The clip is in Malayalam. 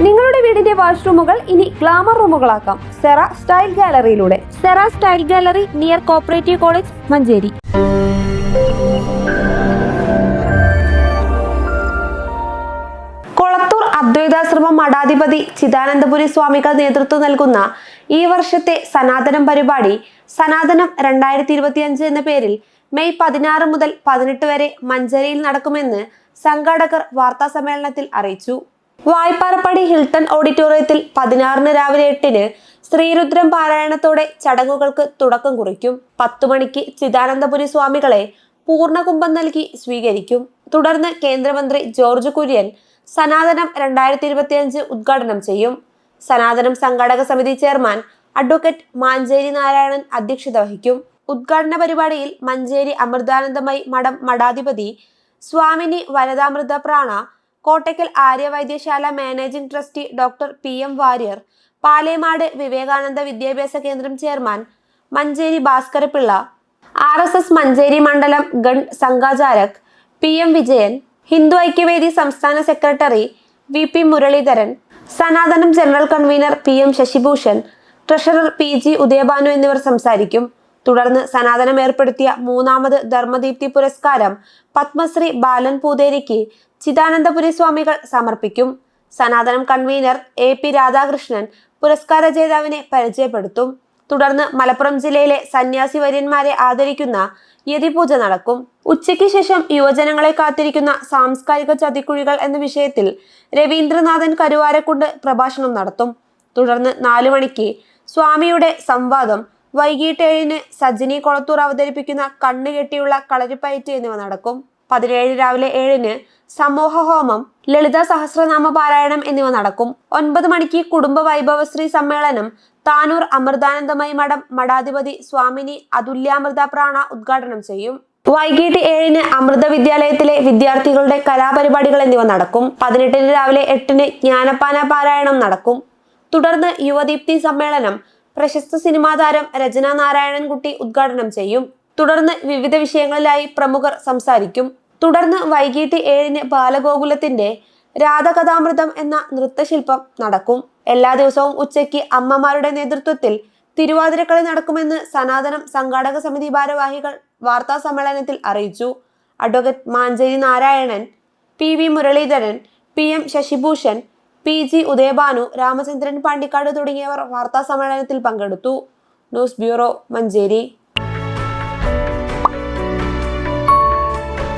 നിങ്ങളുടെ വീടിന്റെ വാഷ്റൂമുകൾ ഇനി ഗ്ലാമർ റൂമുകളാക്കാം സെറ സ്റ്റൈൽ ഗാലറിയിലൂടെ. Sera style gallery near cooperative college, Manjeri. Kolathur Advaitashramam മഠാധിപതി ചിദാനന്ദപുരി സ്വാമികൾ നേതൃത്വം നൽകുന്ന ഈ വർഷത്തെ സനാതനം പരിപാടി സനാതനം 2025 എന്ന പേരിൽ മെയ് 16 മുതൽ 18 വരെ മഞ്ചേരിയിൽ നടക്കുമെന്ന് സംഘാടകർ വാർത്താ സമ്മേളനത്തിൽ അറിയിച്ചു. വായ്പാറപ്പടി ഹിൽട്ടൺ ഓഡിറ്റോറിയത്തിൽ 16 രാവിലെ 8 ശ്രീരുദ്രം പാരായണത്തോടെ ചടങ്ങുകൾക്ക് തുടക്കം കുറിക്കും. 10 മണിക്ക് ചിദാനന്ദപുരി സ്വാമികളെ പൂർണ്ണകുംഭം നൽകി സ്വീകരിക്കും. തുടർന്ന് കേന്ദ്രമന്ത്രി ജോർജ് കുര്യൻ സനാതനം 2025 ഉദ്ഘാടനം ചെയ്യും. സനാതനം സംഘാടക സമിതി ചെയർമാൻ അഡ്വക്കേറ്റ് മാഞ്ചേരി നാരായണൻ അധ്യക്ഷത വഹിക്കും. ഉദ്ഘാടന പരിപാടിയിൽ മഞ്ചേരി അമൃതാനന്ദമയി മഠം മഠാധിപതി Swamini Varadamrita Prana, Kottakkal Aryavaidyasala managing trustee doctor PM Warrier, Palemad Vivekananda വിദ്യാഭ്യാസ കേന്ദ്രം ചെയർമാൻ മഞ്ചേരി ഭാസ്കരപിള്ള, RSS മഞ്ചേരി മണ്ഡലം ഗൺ സംഘാചാരക് PM വിജയൻ, ഹിന്ദു ഐക്യവേദി സംസ്ഥാന secretary VP Muraleedharan, Sanathanam general convener PM Sasibhushan, treasurer PG Udayabhanu എന്നിവർ സംസാരിക്കും. തുടർന്ന് സനാതനം ഏർപ്പെടുത്തിയ 3ാമത് ധർമ്മദീപ്തി പുരസ്കാരം പത്മശ്രീ ബാലൻ പൂതേരിക്ക് ചിദാനന്ദപുരി സ്വാമികൾ സമർപ്പിക്കും. സനാതനം കൺവീനർ AP രാധാകൃഷ്ണൻ പുരസ്കാര ജേതാവിനെ പരിചയപ്പെടുത്തും. തുടർന്ന് മലപ്പുറം ജില്ലയിലെ സന്യാസി വര്യന്മാരെ ആദരിക്കുന്ന യതിപൂജ നടക്കും. ഉച്ചയ്ക്ക് ശേഷം യുവജനങ്ങളെ കാത്തിരിക്കുന്ന സാംസ്കാരിക ചതിക്കുഴികൾ എന്ന വിഷയത്തിൽ രവീന്ദ്രനാഥൻ കരുവാരക്കുണ്ട് പ്രഭാഷണം നടത്തും. തുടർന്ന് 4 മണിക്ക് സ്വാമിയുടെ സംവാദം, വൈകിട്ട് 7 സജിനി കൊളത്തൂർ അവതരിപ്പിക്കുന്ന കണ്ണുകെട്ടിയുള്ള കളരിപ്പയറ്റ് എന്നിവ നടക്കും. 17 രാവിലെ 7 സമൂഹ ഹോമം, ലളിത സഹസ്രനാമ പാരായണം എന്നിവ നടക്കും. 9 മണിക്ക് കുടുംബ വൈഭവശ്രീ സമ്മേളനം താനൂർ അമൃതാനന്ദമയി മഠം മഠാധിപതി സ്വാമിനി അതുല്യാമൃത പ്രാണ ഉദ്ഘാടനം ചെയ്യും. വൈകിട്ട് 7 അമൃത വിദ്യാലയത്തിലെ വിദ്യാർത്ഥികളുടെ കലാപരിപാടികൾ എന്നിവ നടക്കും. 18 രാവിലെ 8 ജ്ഞാനപ്പാന പാരായണം നടക്കും. തുടർന്ന് യുവദീപ്തി സമ്മേളനം പ്രശസ്ത സിനിമാ താരം രചന നാരായണൻകുട്ടി ഉദ്ഘാടനം ചെയ്യും. തുടർന്ന് വിവിധ വിഷയങ്ങളിലായി പ്രമുഖർ സംസാരിക്കും. തുടർന്ന് വൈകിട്ട് 7 ബാലഗോകുലത്തിന്റെ രാധകഥാമൃതം എന്ന നൃത്തശില്പം നടക്കും. എല്ലാ ദിവസവും ഉച്ചയ്ക്ക് അമ്മമാരുടെ നേതൃത്വത്തിൽ തിരുവാതിരക്കളി നടക്കുമെന്ന് സനാതനം സംഘാടക സമിതി ഭാരവാഹികൾ വാർത്താ സമ്മേളനത്തിൽ അറിയിച്ചു. Advocate Mancheri Narayanan, PV Muraleedharan, PM Shashibhushan, PG Udayabhanu, Ramachandran Pandikkad തുടങ്ങിയവർ വാർത്താ സമ്മേളനത്തിൽ പങ്കെടുത്തു. News bureau, Manjeri.